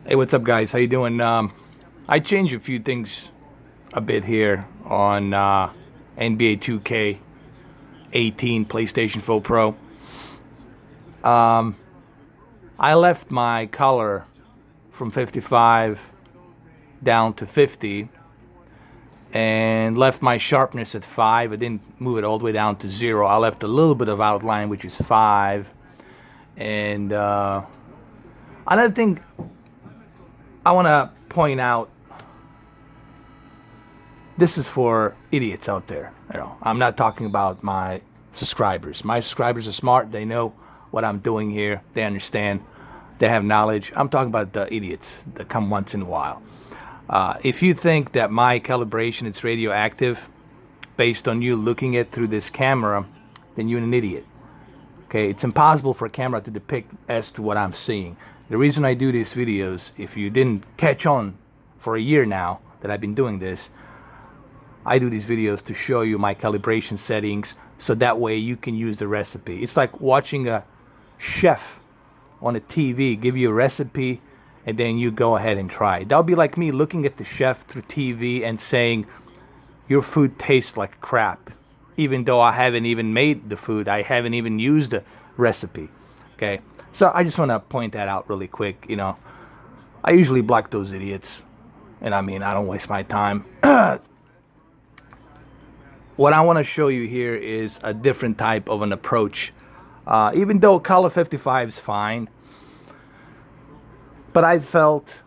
Hey, what's up, guys? How you doing? I changed a few things a bit here on NBA 2K18 PlayStation 4 Pro. I left my color from 55 down to 50 and left my sharpness at 5. I didn't move it all the way down to 0. I left a little bit of outline, which is 5. And another thing I want to point out, this is for idiots out there. I'm not talking about my subscribers. My subscribers are smart. They know what I'm doing here. They understand. They have knowledge. I'm talking about the idiots that come once in a while. If you think that my calibration is radioactive based on you looking at through this camera, then you're an idiot. Okay, it's impossible for a camera to depict as to what I'm seeing. The reason I do these videos, if you didn't catch on for a year now that I've been doing this, I do these videos to show you my calibration settings so that way you can use the recipe. It's like watching a chef on a TV give you a recipe and then you go ahead and try it. That would be like me looking at the chef through TV and saying, your food tastes like crap. Even though I haven't even made the food, I haven't even used the recipe. Okay, so I just want to point that out really quick. I usually block those idiots, and I don't waste my time. What I want to show you here is a different type of an approach. Even though color 55 is fine, but I felt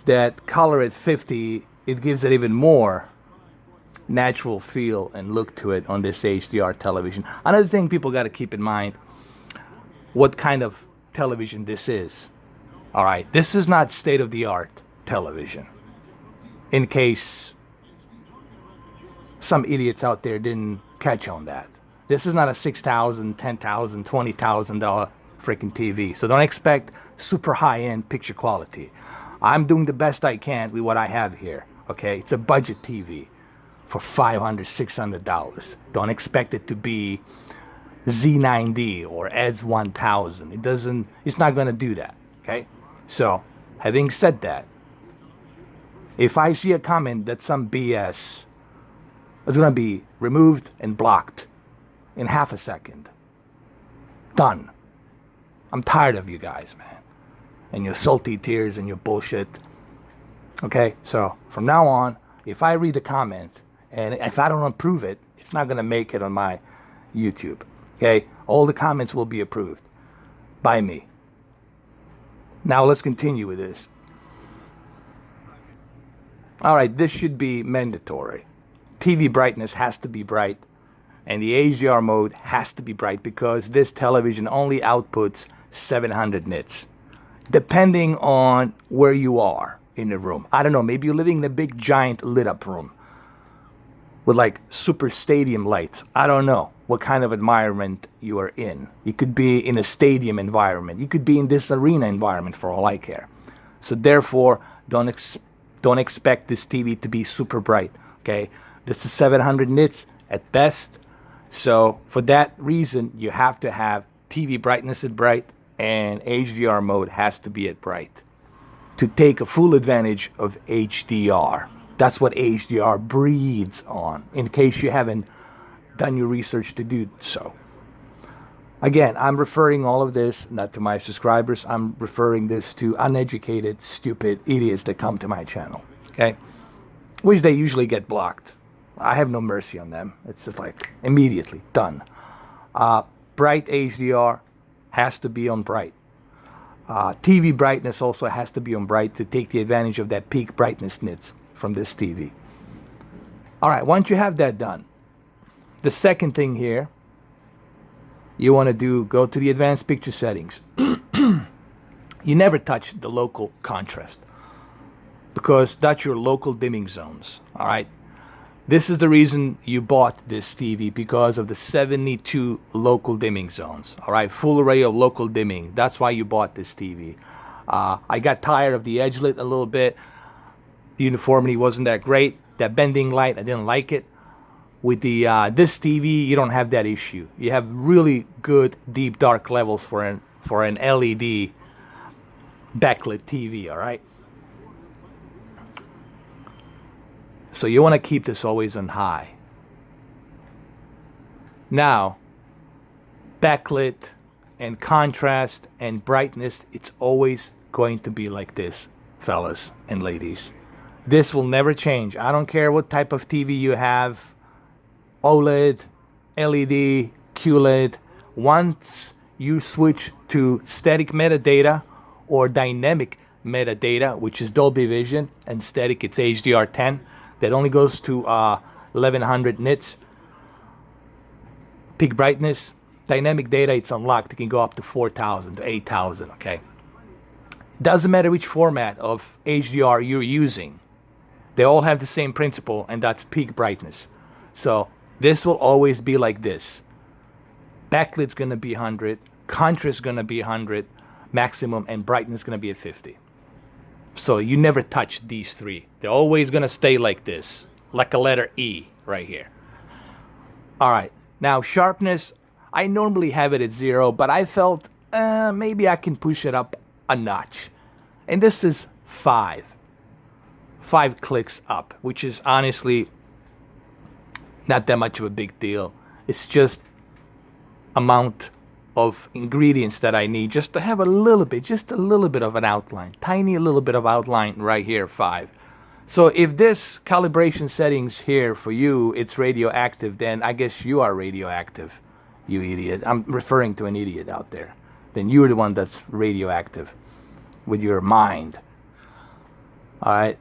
that color at 50, it gives it even more natural feel and look to it on this HDR television. Another thing people got to keep in mind, what kind of television this is. All right, this is not state-of-the-art television. In case some idiots out there didn't catch on that. This is not a $6,000, $10,000, $20,000 freaking TV. So don't expect super high-end picture quality. I'm doing the best I can with what I have here. Okay, it's a budget TV for $500, $600. Don't expect it to be Z9D or EDS1000. It's not going to do that. Okay, so having said that, if I see a comment that some BS is going to be removed and blocked in half a second, done. I'm tired of you guys, man, and your salty tears and your bullshit. Okay, so from now on, if I read a comment and if I don't approve it, it's not going to make it on my YouTube. Okay, all the comments will be approved by me. Now let's continue with this. All right, this should be mandatory. TV brightness has to be bright, and the HDR mode has to be bright because this television only outputs 700 nits, depending on where you are in the room. I don't know, maybe you're living in a big, giant, lit-up room with like super stadium lights. I don't know what kind of environment you are in. You could be in a stadium environment. You could be in this arena environment for all I care. So therefore, don't expect this TV to be super bright. Okay, this is 700 nits at best. So for that reason, you have to have TV brightness at bright and HDR mode has to be at bright to take a full advantage of HDR. That's what HDR breeds on, in case you haven't done your research to do so. Again, I'm referring all of this not to my subscribers. I'm referring this to uneducated, stupid idiots that come to my channel, okay? Which they usually get blocked. I have no mercy on them. It's just like immediately done. Bright HDR has to be on bright. TV brightness also has to be on bright to take the advantage of that peak brightness nits from this TV. All right, once you have that done, the second thing here, you want to do, go to the advanced picture settings. You never touch the local contrast because that's your local dimming zones. All right, this is the reason you bought this TV, because of the 72 local dimming zones. All right, full array of local dimming. That's why you bought this TV. I got tired of the edge lit a little bit. The uniformity wasn't that great. That bending light, I didn't like it. With the this TV, you don't have that issue. You have really good deep dark levels for an LED backlit TV, all right? So you want to keep this always on high. Now, backlit and contrast and brightness, it's always going to be like this, fellas and ladies. This will never change. I don't care what type of TV you have, OLED, LED, QLED. Once you switch to static metadata or dynamic metadata, which is Dolby Vision, and static, it's HDR10, that only goes to 1100 nits. Peak brightness, dynamic data, it's unlocked. It can go up to 4000 to 8000, okay? Doesn't matter which format of HDR you're using. They all have the same principle, and that's peak brightness. So this will always be like this. Backlight's gonna be 100, contrast gonna be 100 maximum, and brightness gonna be at 50. So you never touch these three. They're always gonna stay like this, like a letter E right here. All right, now sharpness, I normally have it at 0, but I felt maybe I can push it up a notch. And this is 5 clicks up, which is honestly not that much of a big deal. It's just amount of ingredients that I need just to have a little bit, just a little bit of an outline, tiny little bit of outline right here, 5. So if this calibration settings here for you, it's radioactive, then I guess you are radioactive, you idiot. I'm referring to an idiot out there. Then you're the one that's radioactive with your mind. All right.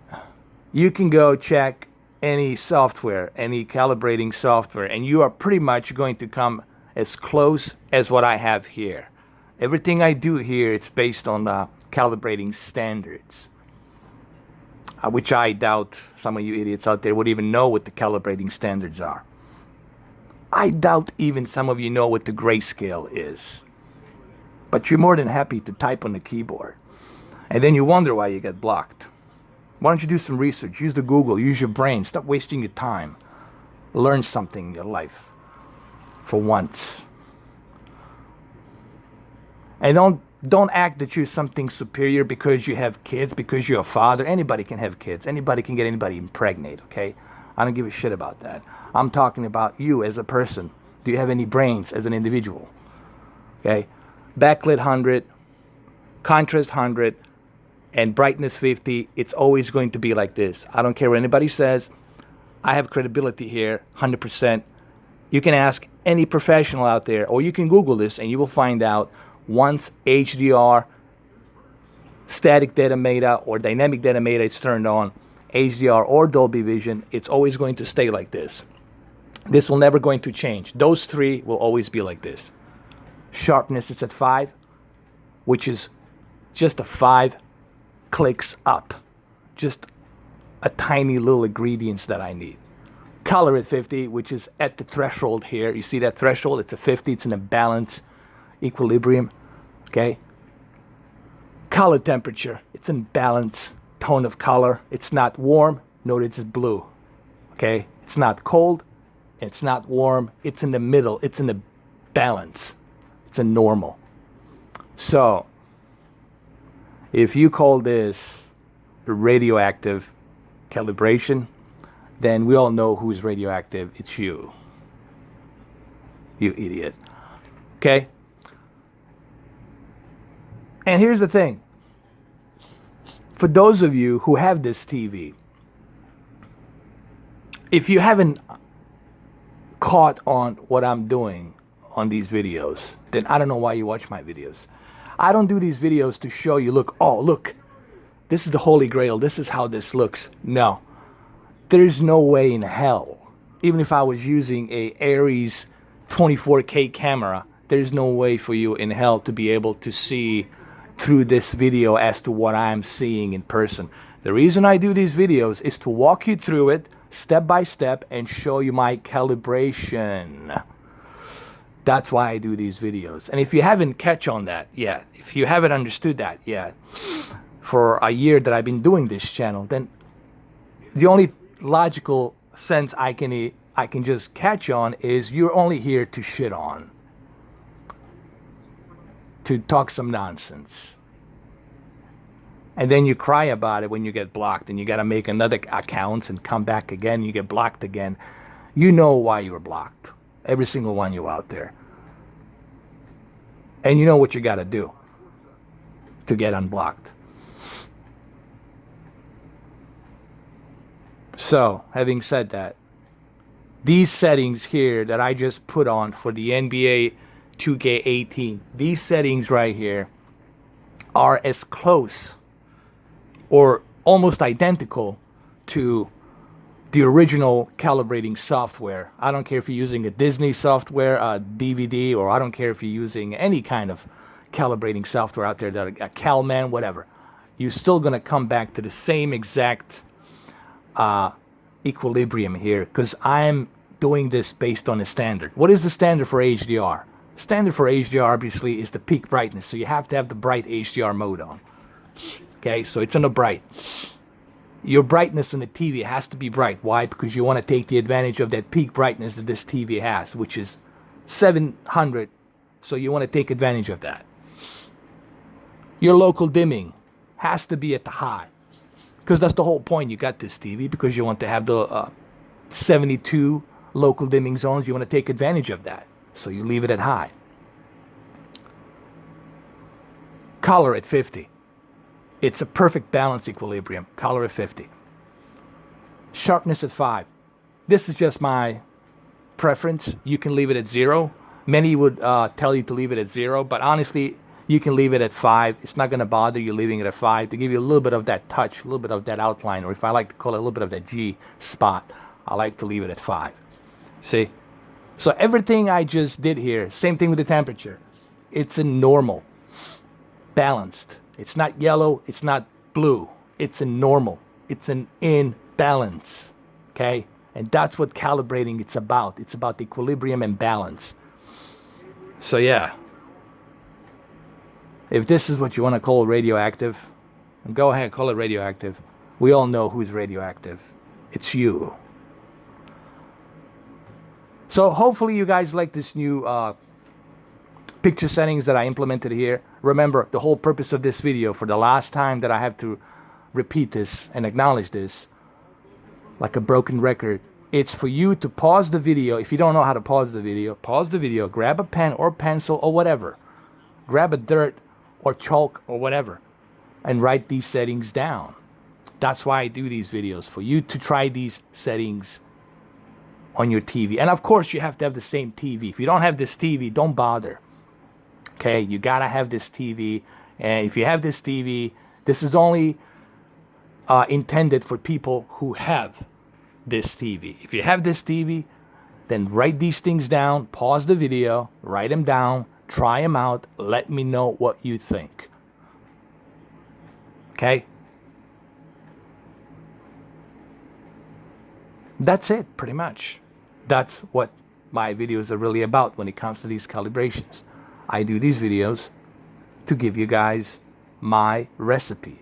You can go check any software, any calibrating software, and you are pretty much going to come as close as what I have here. Everything I do here, it's based on the calibrating standards, which I doubt some of you idiots out there would even know what the calibrating standards are. I doubt even some of you know what the grayscale is. But you're more than happy to type on the keyboard. And then you wonder why you get blocked. Why don't you do some research? Use the Google, use your brain. Stop wasting your time. Learn something in your life. For once. And don't act that you're something superior because you have kids, because you're a father. Anybody can have kids. Anybody can get anybody impregnate, okay? I don't give a shit about that. I'm talking about you as a person. Do you have any brains as an individual? Okay? Backlit 100, contrast 100, and brightness 50. It's always going to be like this. I don't care what anybody says. I have credibility here, 100%. You can ask any professional out there, or you can Google this, and you will find out once HDR, static data meta, or dynamic data meta is turned on, HDR or Dolby Vision, it's always going to stay like this. This will never going to change. Those three will always be like this. Sharpness is at 5, which is just a 5 clicks up. Just a tiny little ingredients that I need. Color at 50, which is at the threshold here. You see that threshold? It's a 50. It's in a balance, equilibrium. Okay? Color temperature. It's in balance, tone of color. It's not warm. Notice it's blue. Okay? It's not cold. It's not warm. It's in the middle. It's in the balance. It's a normal. So, if you call this radioactive calibration, then we all know who's radioactive. It's you. You idiot. Okay? And here's the thing. For those of you who have this TV, if you haven't caught on what I'm doing on these videos, then I don't know why you watch my videos. I don't do these videos to show you, look, oh, look, this is the Holy Grail. This is how this looks. No. There's no way in hell, even if I was using a Aries 24K camera, there's no way for you in hell to be able to see through this video as to what I'm seeing in person. The reason I do these videos is to walk you through it step by step and show you my calibration. That's why I do these videos. And if you haven't catch on that yet, if you haven't understood that yet, for a year that I've been doing this channel, then the only logical sense I can just catch on is you're only here to shit on, to talk some nonsense. And then you cry about it when you get blocked, and you got to make another account and come back again. You get blocked again. You know why you were blocked. Every single one you out there. And you know what you got to do to get unblocked. So, having said that, these settings here that I just put on for the NBA 2K18, these settings right here are as close or almost identical to the original calibrating software. I don't care if you're using a Disney software, a DVD, or I don't care if you're using any kind of calibrating software out there, that a CalMan, whatever. You're still going to come back to the same exact equilibrium here, because I'm doing this based on a standard. What is the standard for HDR? Standard for HDR obviously is the peak brightness, so you have to have the bright HDR mode on. Okay, so it's on the bright. Your brightness in the TV has to be bright. Why? Because you want to take the advantage of that peak brightness that this TV has, which is 700. So you want to take advantage of that. Your local dimming has to be at the high, because that's the whole point. You got this TV because you want to have the 72 local dimming zones. You want to take advantage of that, so you leave it at high. Color at 50. It's a perfect balance equilibrium. Color at 50. Sharpness at 5. This is just my preference. You can leave it at 0. Many would tell you to leave it at 0, but honestly, you can leave it at 5. It's not going to bother you leaving it at 5 to give you a little bit of that touch, a little bit of that outline, or if I like to call it a little bit of that G spot, I like to leave it at 5. See? So everything I just did here, same thing with the temperature. It's a normal, balanced. It's not yellow, it's not blue. It's a normal. It's an in balance. Okay? And that's what calibrating it's about. It's about equilibrium and balance. So yeah. If this is what you want to call radioactive, go ahead, call it radioactive. We all know who's radioactive. It's you. So hopefully you guys like this new picture settings that I implemented here. Remember, the whole purpose of this video, for the last time that I have to repeat this and acknowledge this like a broken record, it's for you to pause the video. If you don't know how to pause the video, grab a pen or pencil or whatever. Grab a dirt or chalk or whatever and write these settings down. That's why I do these videos, for you to try these settings on your TV. And of course, you have to have the same TV. If you don't have this TV, don't bother. Okay, you gotta have this TV. And if you have this TV, this is only intended for people who have this TV. If you have this TV, then write these things down, pause the video, write them down, try them out, let me know what you think. Okay? That's it, pretty much. That's what my videos are really about when it comes to these calibrations. I do these videos to give you guys my recipe.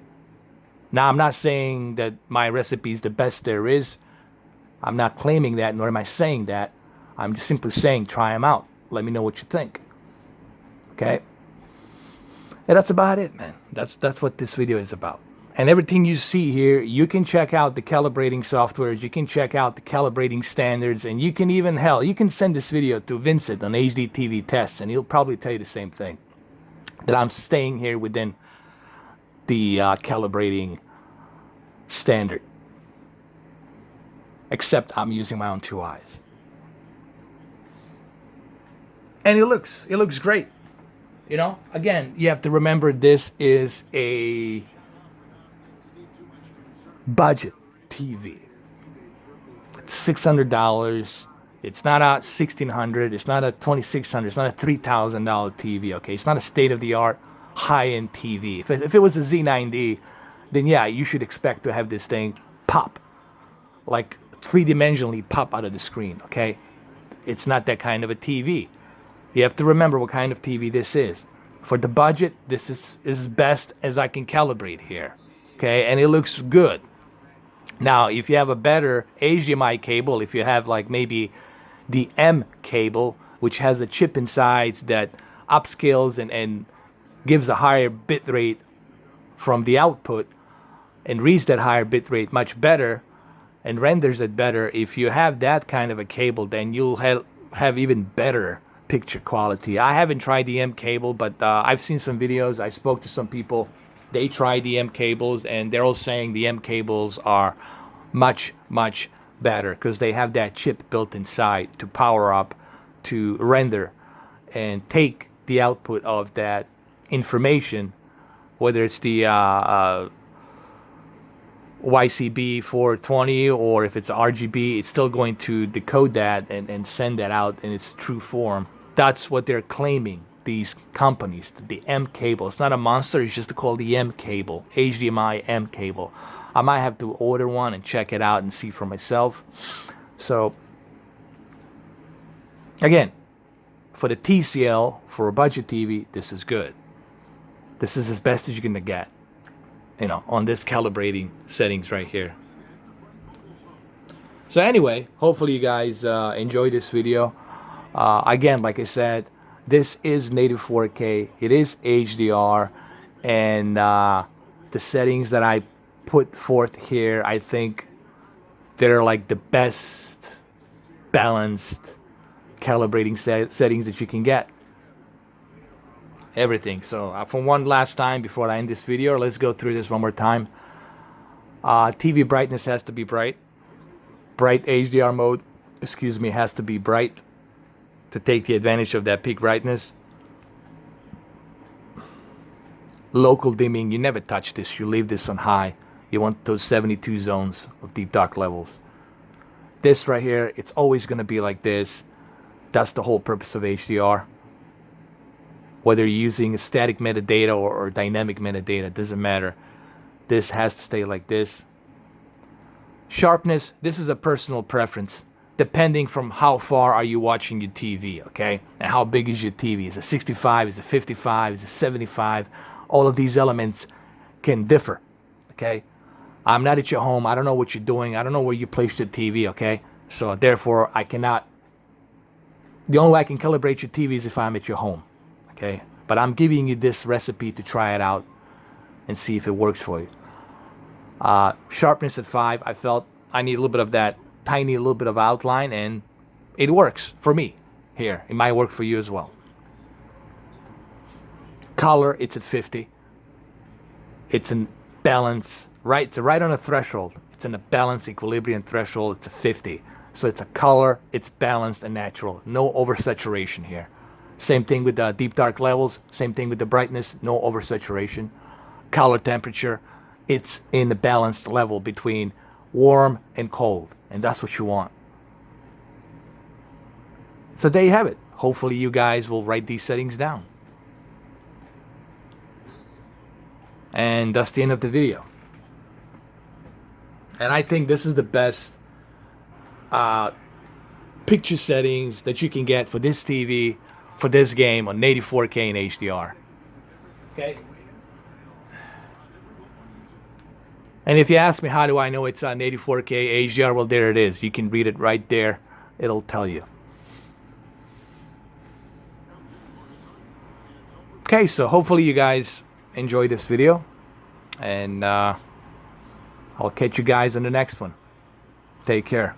Now, I'm not saying that my recipe is the best there is. I'm not claiming that, nor am I saying that. I'm just simply saying, try them out. Let me know what you think. Okay? And that's about it, man. That's what this video is about. And everything you see here, you can check out the calibrating softwares, you can check out the calibrating standards, and you can even, hell, you can send this video to Vincent on HDTV Tests, and he'll probably tell you the same thing. That I'm staying here within the calibrating standard. Except I'm using my own two eyes. And it looks great. You know, again, you have to remember this is a budget TV. It's $600. It's not a $1,600. It's not a $2,600. It's not a $3,000 TV. Okay, it's not a state-of-the-art high-end TV. If it was a Z90, then yeah, you should expect to have this thing pop, like three-dimensionally pop out of the screen. Okay, it's not that kind of a TV. You have to remember what kind of TV this is. For the budget, this is as best as I can calibrate here. Okay, and it looks good. Now, if you have a better HDMI cable, if you have like maybe the M cable, which has a chip inside that upscales and gives a higher bit rate from the output and reads that higher bitrate much better and renders it better. If you have that kind of a cable, then you'll have even better picture quality. I haven't tried the M cable, but I've seen some videos. I spoke to some people. They tried the M cables, and they're all saying the M cables are much, much better because they have that chip built inside to power up, to render, and take the output of that information, whether it's the YCB 420 or if it's RGB, it's still going to decode that and send that out in its true form. That's what they're claiming, these companies, the M cable. It's not a monster, it's just called the M cable, HDMI M cable. I might have to order one and check it out and see for myself. So again, for the TCL, for a budget TV, this is good. This is as best as you're gonna get, you know, on this calibrating settings right here. So anyway, hopefully you guys enjoy this video. Again, like I said, this is native 4K, it is HDR, and the settings that I put forth here, I think they're like the best balanced calibrating settings that you can get. Everything. So for one last time before I end this video, let's go through this one more time. TV brightness has to be bright. Bright HDR mode, excuse me, has to be bright to take the advantage of that peak brightness. Local dimming, you never touch this, you leave this on high. You want those 72 zones of deep dark levels. This right here, it's always going to be like this. That's the whole purpose of HDR. Whether you're using static metadata or dynamic metadata, doesn't matter. This has to stay like this. Sharpness, this is a personal preference, depending from how far are you watching your TV, okay? And how big is your TV? Is it 65? Is it 55? Is it 75? All of these elements can differ, okay? I'm not at your home. I don't know what you're doing. I don't know where you placed your TV, okay? So therefore, I cannot. The only way I can calibrate your TV is if I'm at your home, okay? But I'm giving you this recipe to try it out and see if it works for you. Sharpness at 5, I felt I need a little bit of that tiny little bit of outline, and it works for me here. It might work for you as well. Color, it's at 50. It's in balance, right? It's right on a threshold. It's in a balance equilibrium threshold. It's a 50. So it's a color, it's balanced and natural. No oversaturation here. Same thing with the deep dark levels. Same thing with the brightness. No oversaturation. Color temperature, it's in a balanced level between warm and cold. And that's what you want. So there you have it. Hopefully you guys will write these settings down. And that's the end of the video. And I think this is the best picture settings that you can get for this TV, for this game on native 4K and HDR. Okay. And if you ask me how do I know it's native 4K HDR, well, there it is. You can read it right there. It'll tell you. Okay, so hopefully you guys enjoy this video, and I'll catch you guys on the next one. Take care.